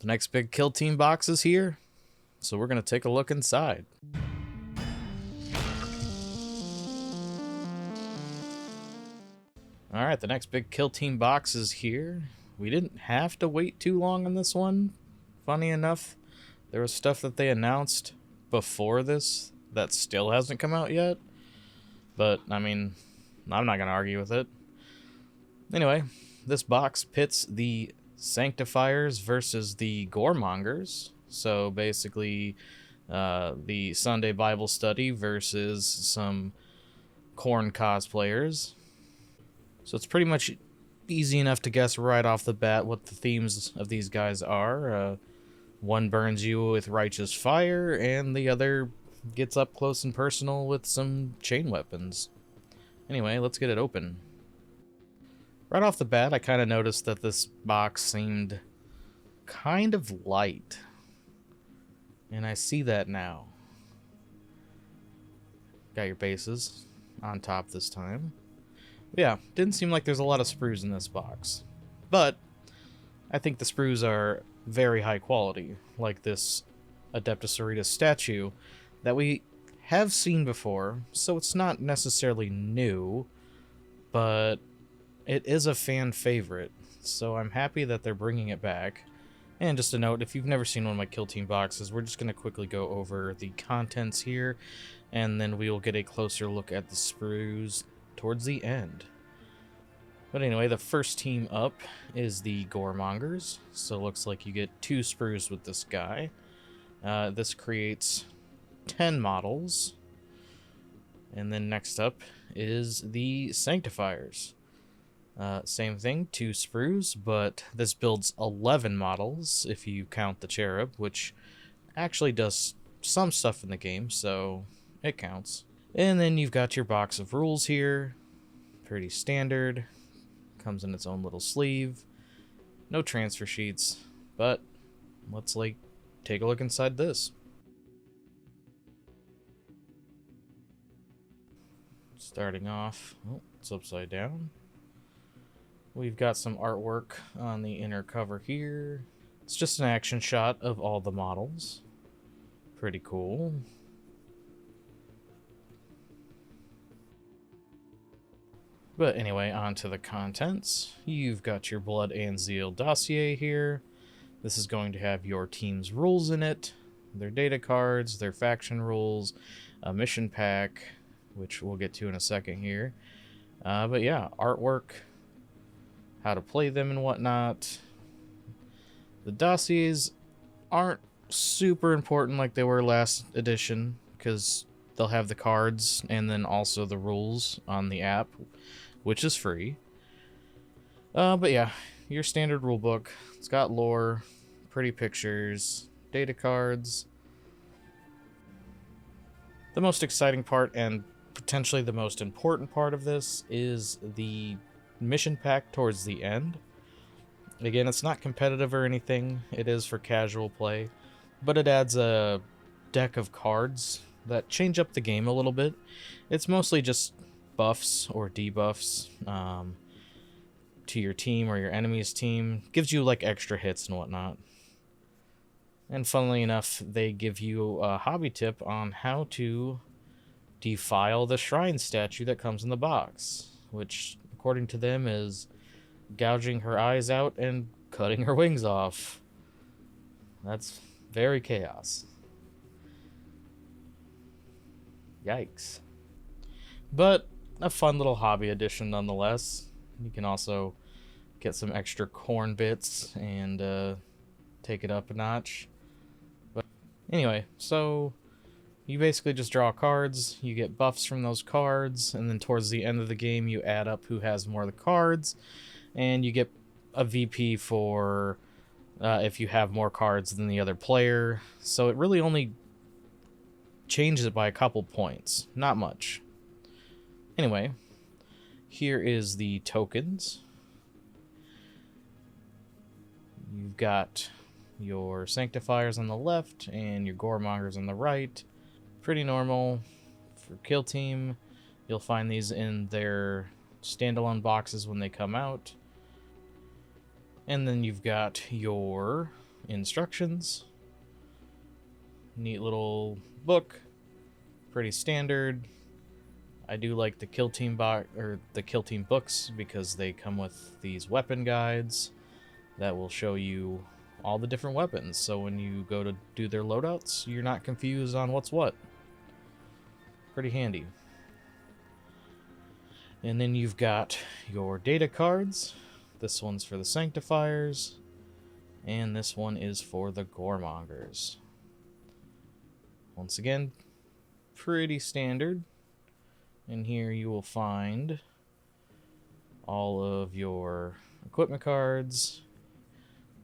The next big kill team box is here, so we're going to take a look inside. Alright, the next big kill team box is here. We didn't have to wait too long on this one. Funny enough, there was stuff that they announced before this that still hasn't come out yet. But, I mean, I'm not going to argue with it. Anyway, this box pits the Sanctifiers versus the Goremongers. So basically, the Sunday Bible study versus some corn cosplayers. So it's pretty much easy enough to guess right off the bat what the themes of these guys are. One burns you with righteous fire, and the other gets up close and personal with some chain weapons. Anyway, let's get it open. Right off the bat, I kind of noticed that this box seemed kind of light. And I see that now. Got your bases on top this time. Yeah, didn't seem like there's a lot of sprues in this box. But I think the sprues are very high quality, like this Adepta Sororitas statue that we have seen before, so it's not necessarily new, but it is a fan favorite, so I'm happy that they're bringing it back. And just a note, if you've never seen one of my Kill Team boxes, we're just going to quickly go over the contents here, and then we will get a closer look at the sprues towards the end. But anyway, the first team up is the Goremongers, so it looks like you get 2 sprues with this guy. This creates 10 models. And then next up is the Sanctifiers. Same thing, 2 sprues, but this builds 11 models if you count the Cherub, which actually does some stuff in the game, so it counts. And then you've got your box of rules here. Pretty standard. Comes in its own little sleeve. No transfer sheets, but let's take a look inside this. Starting off, oh, it's upside down. We've got some artwork on the inner cover here. It's just an action shot of all the models. Pretty cool. But anyway, on to the contents. You've got your Blood and Zeal dossier here. This is going to have your team's rules in it, their data cards, their faction rules, a mission pack, which we'll get to in a second here. But yeah, artwork, how to play them and whatnot. The dossiers aren't super important like they were last edition, because they'll have the cards and then also the rules on the app, which is free. But yeah, your standard rulebook. It's got lore, pretty pictures, data cards. The most exciting part, and potentially the most important part of this, is the mission pack towards the end. Again, it's not competitive or anything. It is for casual play, but it adds a deck of cards that change up the game a little bit. It's mostly just buffs or debuffs to your team or your enemy's team. Gives you like extra hits and whatnot. And funnily enough, they give you a hobby tip on how to defile the shrine statue that comes in the box, which according to them is gouging her eyes out and cutting her wings off. That's very chaos. Yikes. But a fun little hobby edition nonetheless. You can also get some extra corn bits and take it up a notch. But anyway, so you basically just draw cards, you get buffs from those cards, and then towards the end of the game you add up who has more of the cards, and you get a VP for if you have more cards than the other player. So it really only changes it by a couple points, not much. Anyway, here is the tokens. You've got your Sanctifiers on the left and your Goremongers on the right. Pretty normal for Kill Team. You'll find these in their standalone boxes when they come out. And then you've got your instructions. Neat little book. Pretty standard. I do like the Kill Team books because they come with these weapon guides that will show you all the different weapons. So when you go to do their loadouts, you're not confused on what's what. Pretty handy. And then you've got your data cards. This one's for the Sanctifiers, and this one is for the Goremongers. Once again, pretty standard. In here you will find all of your equipment cards.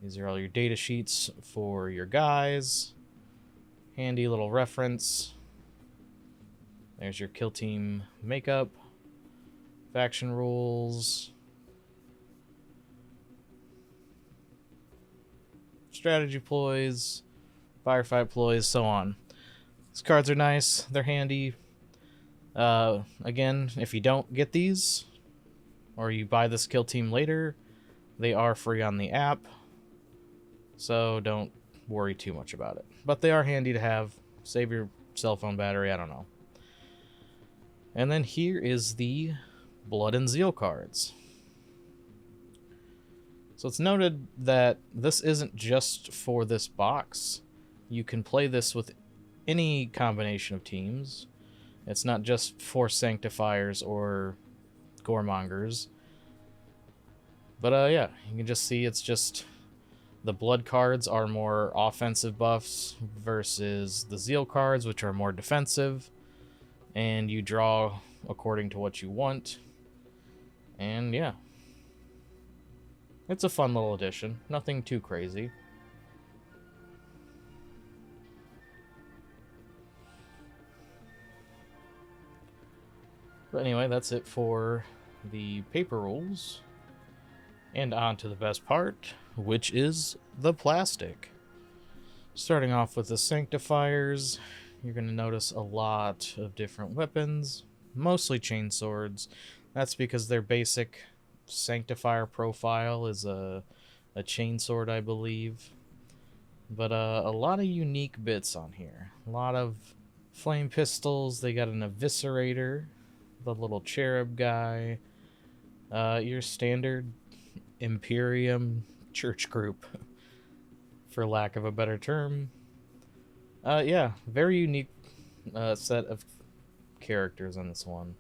These are all your data sheets for your guys. Handy little reference. There's your kill team makeup, faction rules, strategy ploys, firefight ploys, so on. These cards are nice, they're handy. Again, if you don't get these, or you buy this kill team later, they are free on the app, so don't worry too much about it. But they are handy to have. Save your cell phone battery, I don't know. And then here is the Blood and Zeal cards. So it's noted that this isn't just for this box. You can play this with any combination of teams. It's not just for Sanctifiers or Goremongers. But yeah, you can just see it's just the Blood cards are more offensive buffs versus the Zeal cards, which are more defensive. And you draw according to what you want. And yeah. It's a fun little addition. Nothing too crazy. But anyway, that's it for the paper rules. And on to the best part, which is the plastic. Starting off with the Sanctifiers, you're going to notice a lot of different weapons, mostly chain swords. That's because their basic Sanctifier profile is a chain sword, I believe. But a lot of unique bits on here. A lot of flame pistols. They got an eviscerator, the little cherub guy, your standard Imperium church group, for lack of a better term. Yeah, very unique set of characters on this one,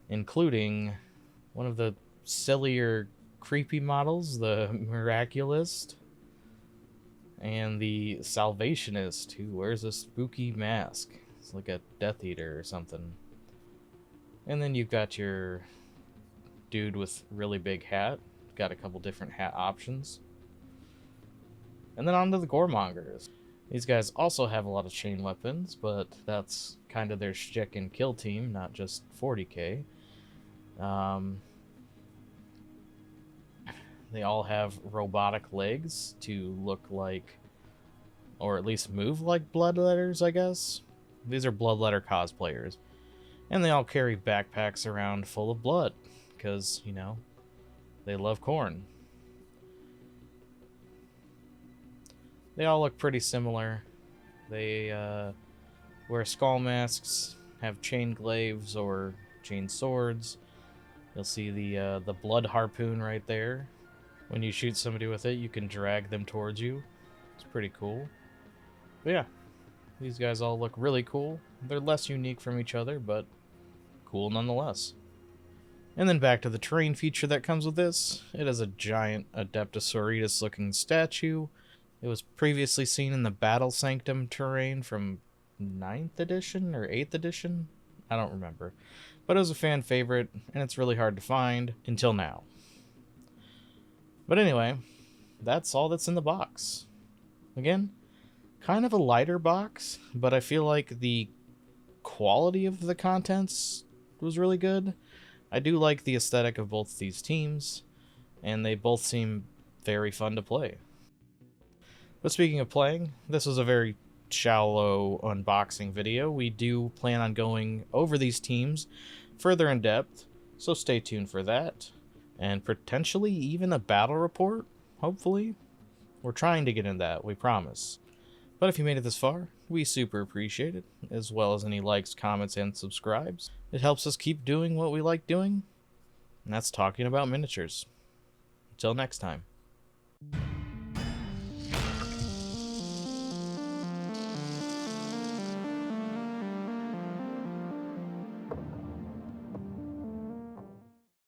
including one of the sillier, creepy models, the Miraculist, and the Salvationist, who wears a spooky mask. It's like a Death Eater or something. And then you've got your dude with really big hat. Got a couple different hat options. And then on to the Goremongers. These guys also have a lot of chain weapons, but that's kind of their shtick and kill team, not just 40k. They all have robotic legs to look like, or at least move like bloodletters, I guess. These are bloodletter cosplayers. And they all carry backpacks around full of blood, because, you know, they love corn. They all look pretty similar. They wear skull masks, have chain glaives or chain swords. You'll see the blood harpoon right there. When you shoot somebody with it, you can drag them towards you. It's pretty cool. But yeah, these guys all look really cool. They're less unique from each other, but cool nonetheless. And then back to the terrain feature that comes with this. It is a giant Adepta Sororitas looking statue. It was previously seen in the Battle Sanctum terrain from 9th edition or 8th edition? I don't remember. But it was a fan favorite, and it's really hard to find until now. But anyway, that's all that's in the box. Again, kind of a lighter box, but I feel like the quality of the contents was really good. I do like the aesthetic of both these teams, and they both seem very fun to play. But speaking of playing, this was a very shallow unboxing video. We do plan on going over these teams further in depth, so stay tuned for that. And potentially even a battle report, hopefully. We're trying to get in that, we promise. But if you made it this far, we super appreciate it, as well as any likes, comments, and subscribes. It helps us keep doing what we like doing, and that's talking about miniatures. Until next time.